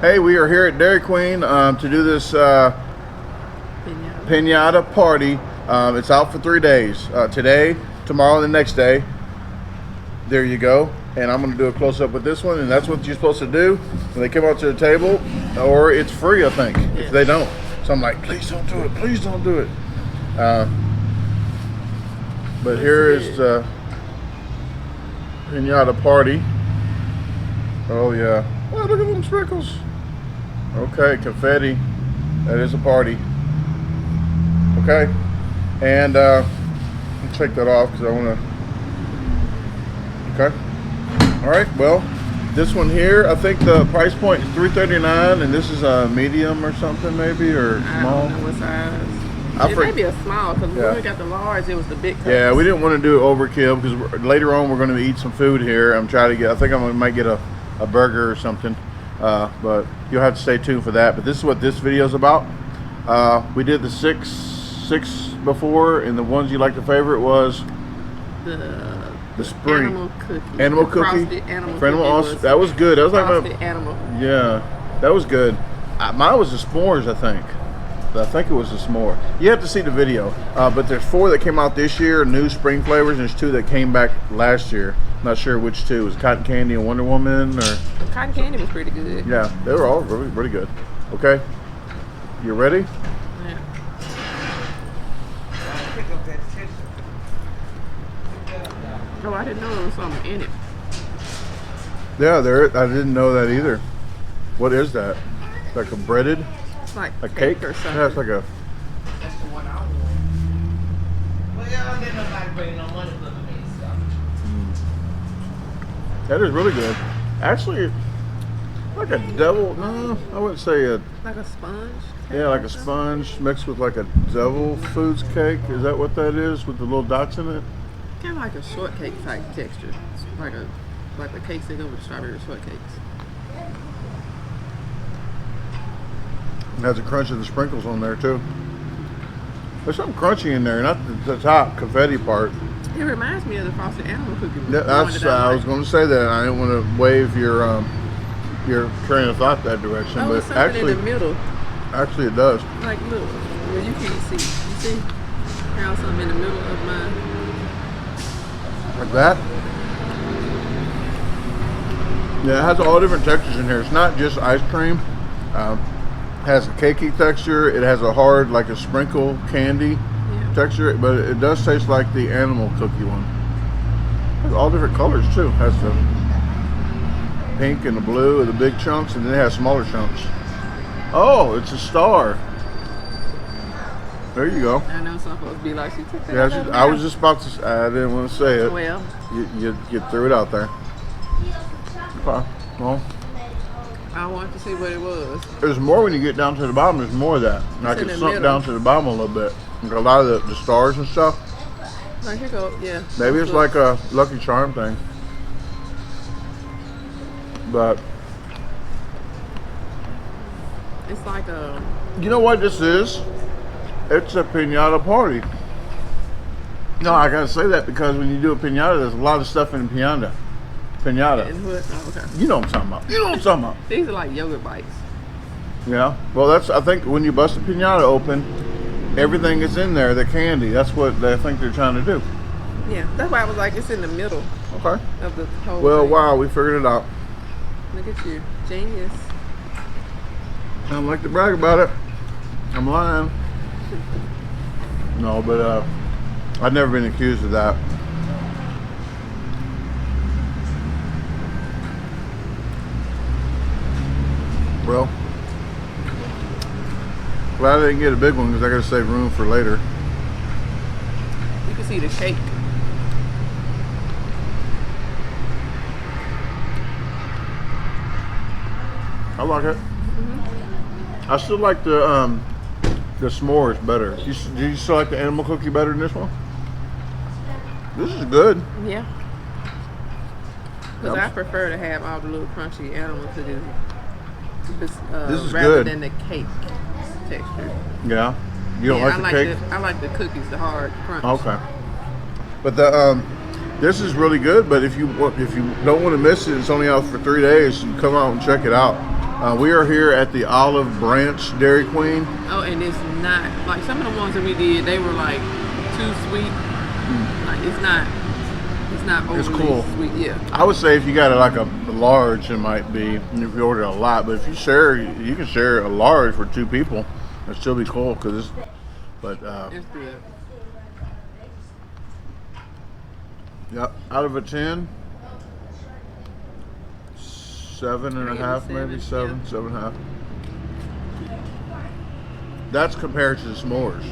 Hey, we are here at Dairy Queen to do this Pinata Party. It's out for 3 days. Today, tomorrow, and the next day. There you go. And I'm going to do a close-up with this one, and that's what you're supposed to do when they come out to the table, or it's free, I think, if they don't. So I'm like, please don't do it. Please don't do it. But here is the Pinata Party. Oh, yeah. Oh, look at them sprinkles. Okay, confetti. That is a party. Okay. And I'll take that off because I want to. Okay. All right. Well, this one here, I think the price point is $3.39, and this is a medium or something, maybe, or small. I don't know what size. It may be a small because when we got the large, it was the big cups. Yeah, we didn't want to do overkill because later on we're going to eat some food here. I'm trying to get. I think I might get a burger or something. But you'll have to stay tuned for that. But this is what this video is about. We did the six before, and the ones you liked the favorite was the spring animal cookie. That was good. That was like my animal. Yeah, that was good. Mine was the s'mores, I think. I think it was a s'more. You have to see the video. But there's 4 that came out this year, new spring flavors, and there's 2 that came back last year. Not sure which 2. It was Cotton Candy and Wonder Woman, or Cotton Candy was pretty good. Yeah, they were all really, really good. Okay, you ready? Yeah. Oh, I didn't know there was something in it. Yeah, I didn't know that either. What is that? Like a breaded? It's like a cake or something. Yeah, it's like a. That's the one I want. Well, y'all didn't nobody bring no money for me, so. That is really good. Actually, like a devil. No, I wouldn't say a. Like a sponge? Yeah, like a sponge mixed with like a devil foods cake. Is that what that is with the little dots in it? Kind of like a shortcake type texture. It's like the cakes they go with strawberry shortcakes. It has a crunch of the sprinkles on there too. There's something crunchy in there, not the top confetti part. It reminds me of the frosted animal cookie. Yeah, I was going to say that. I didn't want to wave your train of thought that direction, but actually in the middle. Actually, it does. Like look, well, you can't see. You see how something in the middle of mine. Like that. Yeah, it has all different textures in here. It's not just ice cream. It has a cakey texture. It has a hard, like a sprinkle candy texture, but it does taste like the animal cookie one. It has all different colors too. It has the pink and the blue and the big chunks, and then it has smaller chunks. Oh, it's a star. There you go. I know some folks be like, she took that. Yeah, I was just about to. I didn't want to say it. Well, you threw it out there. Okay. Well, I wanted to see what it was. There's more when you get down to the bottom. There's more of that. Like it's sunk down to the bottom a little bit. Like a lot of the stars and stuff. Like here go, yeah. Maybe it's like a Lucky Charm thing. But it's like a. You know what this is? It's a pinata party. No, I gotta say that because when you do a pinata, there's a lot of stuff in a pinata. Pinata. Oh, okay. You know what I'm talking about. You know what I'm talking about. These are like yogurt bites. Yeah. Well, I think when you bust a pinata open, everything is in there, the candy. That's what I think they're trying to do. Yeah, that's why I was like, it's in the middle. Okay. Of the whole Well, thing. wow, we figured it out. Look at you. Genius. I don't like to brag about it. I'm lying. No, but I've never been accused of that. Well, glad I didn't get a big one because I got to save room for later. You can see the cake. I like it. I still like the s'mores better. Do you still like the animal cookie better than this one? This is good. Yeah. Because I prefer to have all the little crunchy animal cookies. This is rather good. than the cake texture. Yeah. You don't like the cake? I like the cookies, the hard crunch. Okay. But this is really good. But if you don't want to miss it, it's only out for 3 days. You come out and check it out. We are here at the Olive Branch Dairy Queen. Oh, and it's not like some of the ones that we did. They were like too sweet. Like it's not overly It's cool. sweet. Yeah. I would say if you got like a large, it might be if you order a lot. But if you share, you can share a large for 2 people. It'd still be cool because it's. But It's good. yeah, out of a 10, 7.5, maybe 7, yeah. 7.5. That's compared to the s'mores,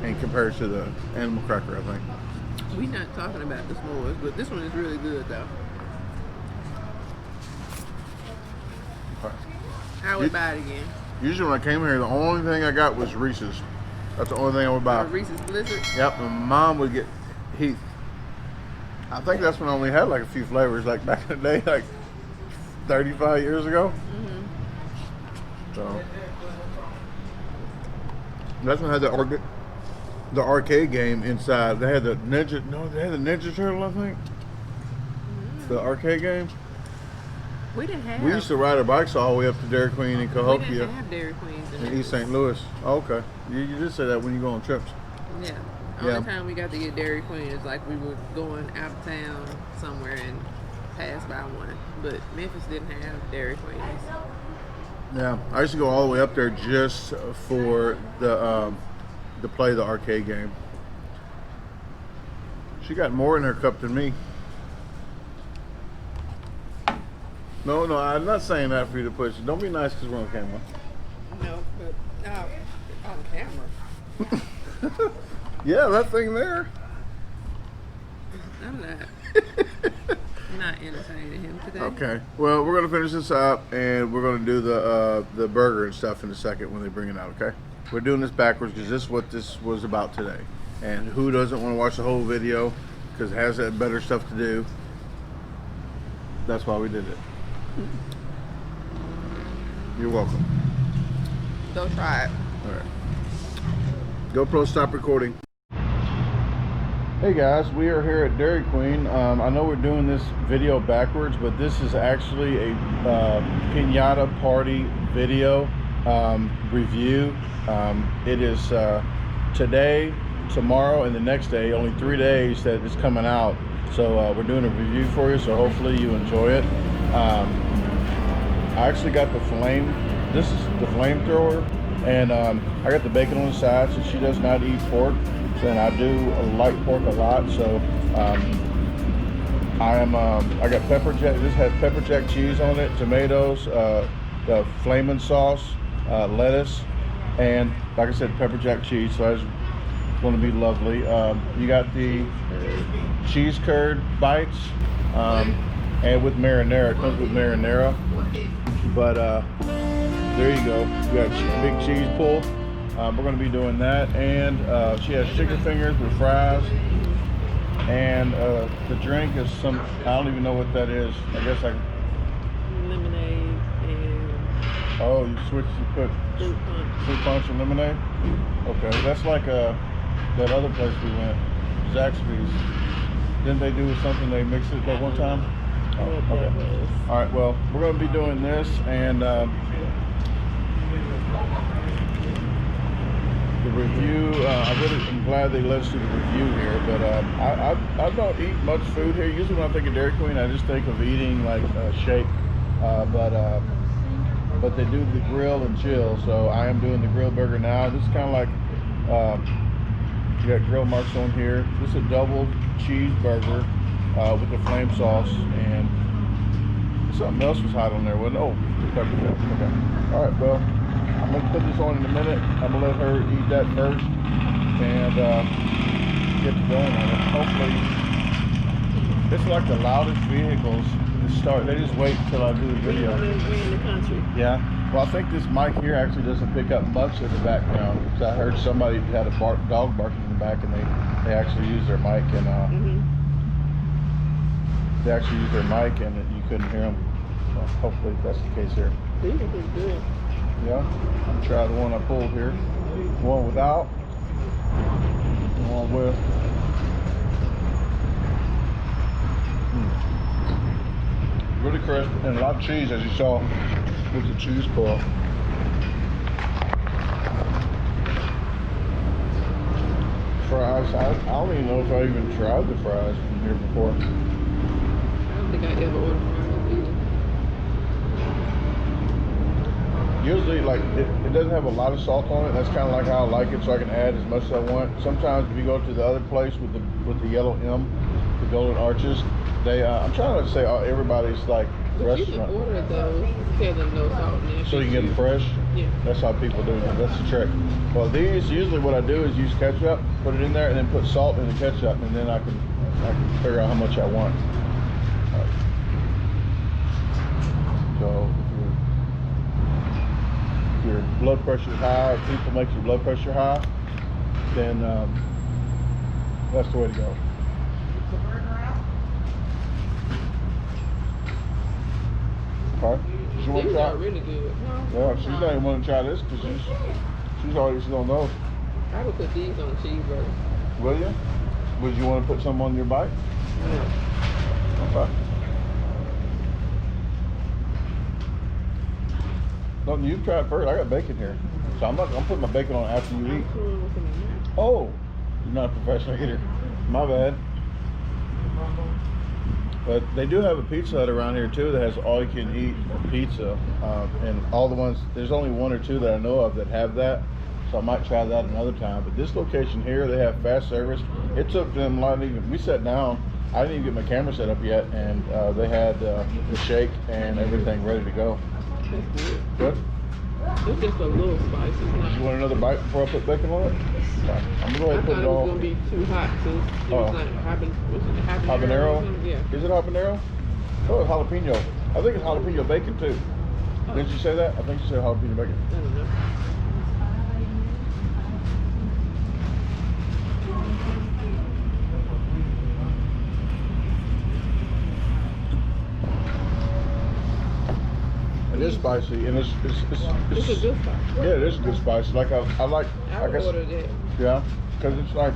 and compared to the animal cracker, I think. We're not talking about the s'mores, but this one is really good though. Okay. I would buy it again. Usually when I came here, the only thing I got was Reese's. That's the only thing I would buy. Reese's Blizzard. Yep, and Mom would get Heath. I think that's when I only had like a few flavors, like back in the day, like 35 years ago. So that's when I had the arcade game inside. They had the Ninja. No, they had the Ninja Turtle, I think. The arcade game. We didn't have. We used to ride our bikes all the way up to Dairy Queen in We Cahokia didn't have Dairy Queens in East St. Louis. Oh, okay, you did say that when you go on trips. Yeah. Yeah. Only time we got to get Dairy Queen is like we were going out of town somewhere and passed by one. But Memphis didn't have Dairy Queens. Yeah, I used to go all the way up there just for the to play the arcade game. She got more in her cup than me. No, I'm not saying that for you to push. Don't be nice because we're on camera. No, but on camera. Yeah, that thing there. I'm not entertaining him today. Okay. Well, we're gonna finish this up, and we're gonna do the burger and stuff in a second when they bring it out. Okay. We're doing this backwards because this is what this was about today. And who doesn't want to watch the whole video because it has better stuff to do? That's why we did it. You're welcome. Go try it. All right. GoPro, stop recording. Hey guys, we are here at Dairy Queen. I know we're doing this video backwards, but this is actually a Pinata Party video review. It is today, tomorrow, and the next day. Only 3 days that it's coming out. So we're doing a review for you, so hopefully you enjoy it. I actually got the this is the flamethrower, and I got the bacon on the side, so she does not eat pork. And I do like pork a lot, so I got pepper jack. This has pepper jack cheese on it, tomatoes, the flaming sauce, lettuce, and like I said, pepper jack cheese. So that's going to be lovely. You got the cheese curd bites, and with marinara. It comes with marinara, but there you go. You got big cheese pull. We're going to be doing that, and she has chicken fingers with fries, and the drink is some, I don't even know what that is. I guess Lemonade and oh, you put fruit punch and lemonade? Okay, that's like that other place we went, Zaxby's. Didn't they do something, they mixed it that one time? Oh, okay. All right, well, we're going to be doing this, and the review, I'm glad they let us do the review here, but I don't eat much food here. Usually when I think of Dairy Queen, I just think of eating like a shake, but they do the grill and chill, so I am doing the grilled burger now. This is kind of like, you got grill marks on here. This is a double cheeseburger with the flame sauce, and something else was hot on there, wasn't it? Oh, pepper jack. Okay. All right, well, I'm going to put this on in a minute. I'm going to let her eat that first and get to going on it. Hopefully, it's like the loudest vehicles to start. They just wait until I do the video. We're in the country. Yeah. Well, I think this mic here actually doesn't pick up much of the background. Because I heard somebody had a dog barking in the back, and they actually used their mic, and they actually used their mic, and you couldn't hear them. So hopefully that's the case here. These are pretty good. Yeah, I'll try the one I pulled here. One without, one with. Really crisp and a lot of cheese, as you saw. with the cheese pull. Fries. I don't even know if I even tried the fries from here before. I don't think I ever ordered fries either. Usually, like, it doesn't have a lot of salt on it. That's kind of like how I like it, so I can add as much as I want. Sometimes if you go to the other place with the yellow M, the Golden Arches, they I'm trying to say everybody's like But you restaurant. can order those, tell them no salt in there. So you can get them fresh? Yeah. That's how people do it. That's the trick. Well, these, usually what I do is use ketchup, put it in there, and then put salt in the ketchup, and then I can figure out how much I want. So if your blood pressure is high, if people make your blood pressure high, then that's the way to go. The burger out. Okay? Did you want to These try? are really good. No, Yeah, she's not even want to try this because she's already on those. I would put these on a cheeseburger. Will you? Would you want to put some on your bite? Yeah. Okay. No, you try it first. I got bacon here, so I'm putting my bacon on after you eat. Oh, you're not a professional eater. My bad. But they do have a Pizza Hut around here too that has all you can eat pizza, and all the ones. There's only one or two that I know of that have that, so I might try that another time. But this location here, they have fast service. It took them not even. We sat down. I didn't even get my camera set up yet, and they had the shake and everything ready to go. That's good. Good. It's just a little spicy. It's not. You want another bite before I put bacon on it? Okay. I'm gonna go ahead I and put thought it it was all. gonna be too hot since it Oh. was like habanero. Habanero? or something? Yeah. Is it habanero? Oh, it's jalapeno. I think it's jalapeno bacon too. Oh. Didn't you say that? I think you said jalapeno bacon. I don't know. It is spicy, and It's a good spice. yeah, it is a good spice. Like I like. I would guess, order that. yeah, because it's like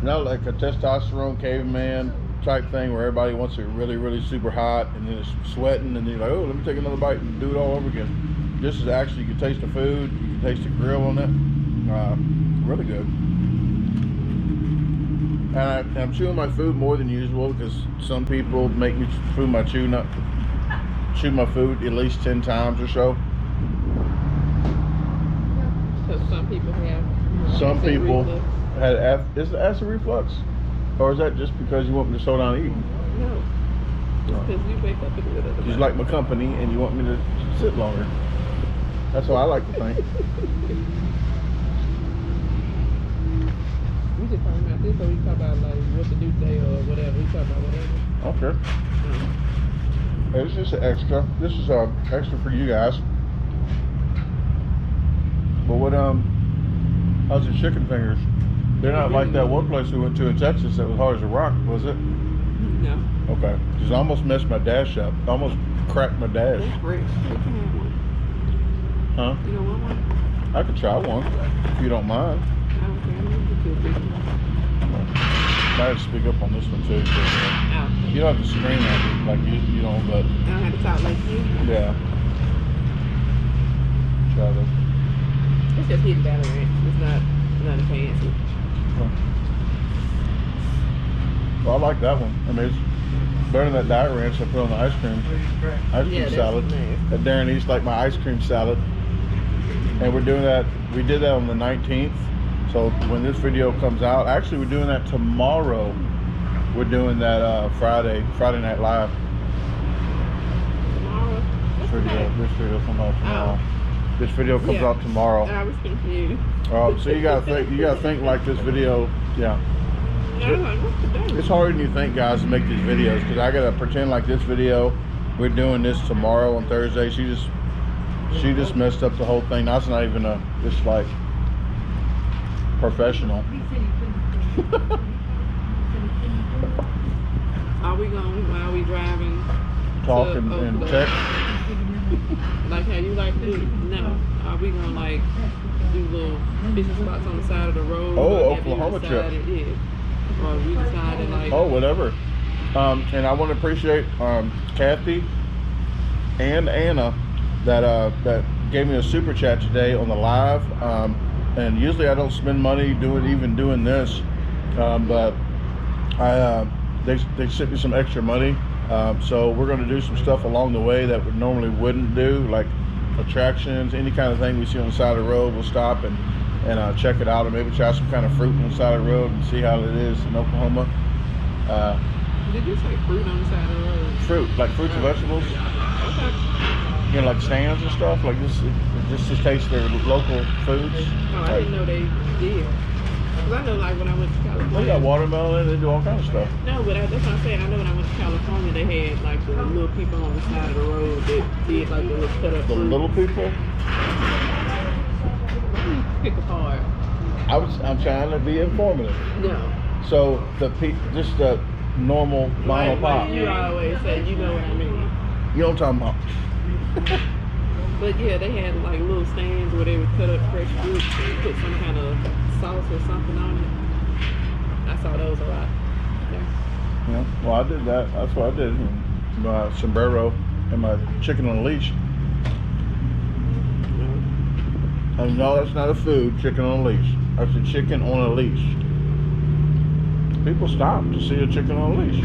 not like a testosterone caveman type thing where everybody wants it really, really super hot, and then it's sweating, and then you're like, oh, let me take another bite and do it all over again. This is actually, you can taste the food, you can taste the grill on it. Really good. And I'm chewing my food more than usual because some people make me chew my food at least 10 times or so. Because some people have. Some acid people reflux. had is it acid reflux, or is that just because you want me to slow down eating? No. Because you wake up in the middle of the You night. like my company and you want me to sit longer. That's what I like to think. We just talking about this, so we talk about like what to do today or whatever. We talk about whatever. Okay. It's just an extra. This is extra for you guys. But what how's your chicken fingers? They're not like that one place we went to in Texas that was hard as a rock, was it? No. Okay. Because I almost messed my dash up. I almost cracked my dash. That's great. You can have one. Huh? You don't want one? I could try one if you don't mind. I don't care. I don't get too big. I had to speak up on this one too. So, Oh. you don't have to scream at me like you don't, but I don't have to talk like you. yeah. Try this. It's just hidden battle ranch. It's not nothing fancy. Well, I like that one. I mean, it's better than that diet ranch I put on the ice cream Yeah, that's salad. nice. That Darren eats like my ice cream salad. And we're doing that. We did that on the 19th. So when this video comes out, actually we're doing that tomorrow. We're doing that Friday Night Live. Tomorrow? What's today? This video comes out tomorrow. Oh. This video comes Yeah. out tomorrow. I was confused. So you gotta think like this video. Yeah. I was like, what's today? It's harder than you think, guys, to make these videos because I gotta pretend like this video. We're doing this tomorrow on Thursday. She just messed up the whole thing. That's not even it's like professional. Are we going while we driving? Talk to and Oakland? text. Like how you like to do? No. Are we gonna like do little fishing spots on the side of the road? Oh, Or have you Oklahoma trip. decided, yeah. Or we decided like. Oh, whatever. And I want to appreciate Kathy and Anna that gave me a super chat today on the live. And usually I don't spend money doing this, but they sent me some extra money. So we're going to do some stuff along the way that we normally wouldn't do, like attractions, any kind of thing we see on the side of the road. We'll stop and check it out, or maybe try some kind of fruit on the side of the road and see how it is in Oklahoma. Did you say fruit on the side of the road? Fruit, like fruits and vegetables. Okay. You know, like stands and stuff, like this, just to taste their local foods. Oh, I didn't know they did. Cause I know, like when I went to California, They got watermelon. They do all kinds of stuff. No, but that's what I'm saying. I know when I went to California, they had like the little people on the side of the road that did like the little cut up. The fruit. little people. Pick apart. I'm trying to be informative. No. So just the normal mom and pop. Like you always say, you know what I mean. You know what I'm talking about? But yeah, they had like little stands where they would cut up fresh fruit and put some kind of sauce or something on it. I saw those a lot. Yeah. Well, I did that. That's what I did. My sombrero and my chicken on a leash. And no, that's not a food. Chicken on a leash. That's a chicken on a leash. People stop to see a chicken on a leash.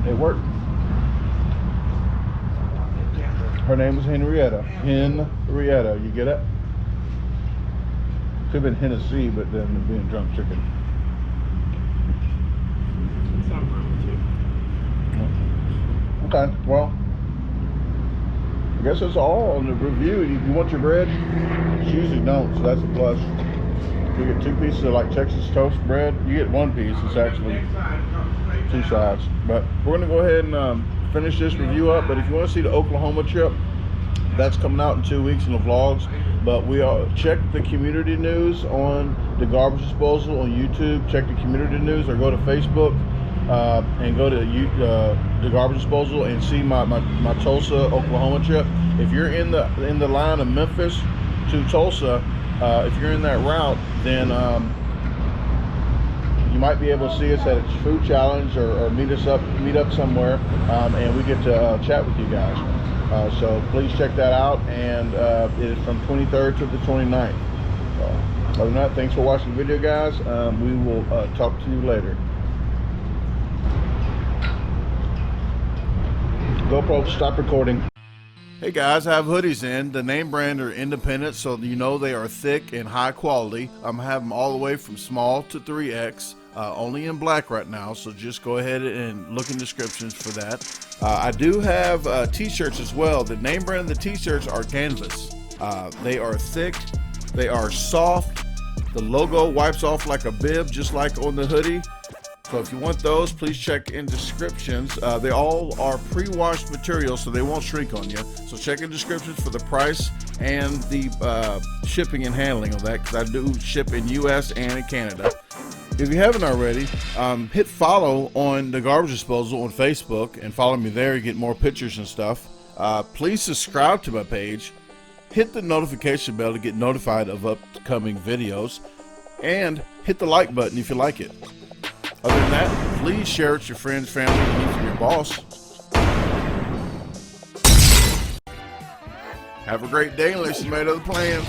It worked. Her name was Henrietta. Henrietta, you get it? Could have been Hennessy, but then being drunk chicken. Something wrong with you. Okay, well, I guess that's all on the review. You want your bread? You usually don't, so that's a plus. You get 2 pieces of like Texas toast bread. You get 1 piece. It's actually 2 sides. But we're gonna go ahead and finish this review up. But if you want to see the Oklahoma trip, that's coming out in 2 weeks in the vlogs. But we check the community news on the Garbage Disposal on YouTube. Check the community news, or go to Facebook and go to the Garbage Disposal and see my Tulsa, Oklahoma trip. If you're in the line of Memphis to Tulsa, if you're in that route, then you might be able to see us at a food challenge, or meet up somewhere, and we get to chat with you guys. So please check that out, and it is from 23rd to the 29th. Other than that, thanks for watching the video, guys. We will talk to you later. GoPro, stop recording. Hey guys, I have hoodies in. The name brand are independent, so you know they are thick and high quality. I'm having them all the way from small to 3X, only in black right now, so just go ahead and look in descriptions for that. I do have t-shirts as well. The name brand of the t-shirts are canvas. They are thick, they are soft. The logo wipes off like a bib, just like on the hoodie. So if you want those, please check in descriptions. They all are pre-washed material, so they won't shrink on you. So check in descriptions for the price and the shipping and handling of that, because I do ship in US and in Canada. If you haven't already, hit follow on the Garbage Disposal on Facebook and follow me there. You get more pictures and stuff. Please subscribe to my page. Hit the notification bell to get notified of upcoming videos, and hit the like button if you like it. Other than that, please share it with your friends, family, and even your boss. Have a great day unless you made other plans.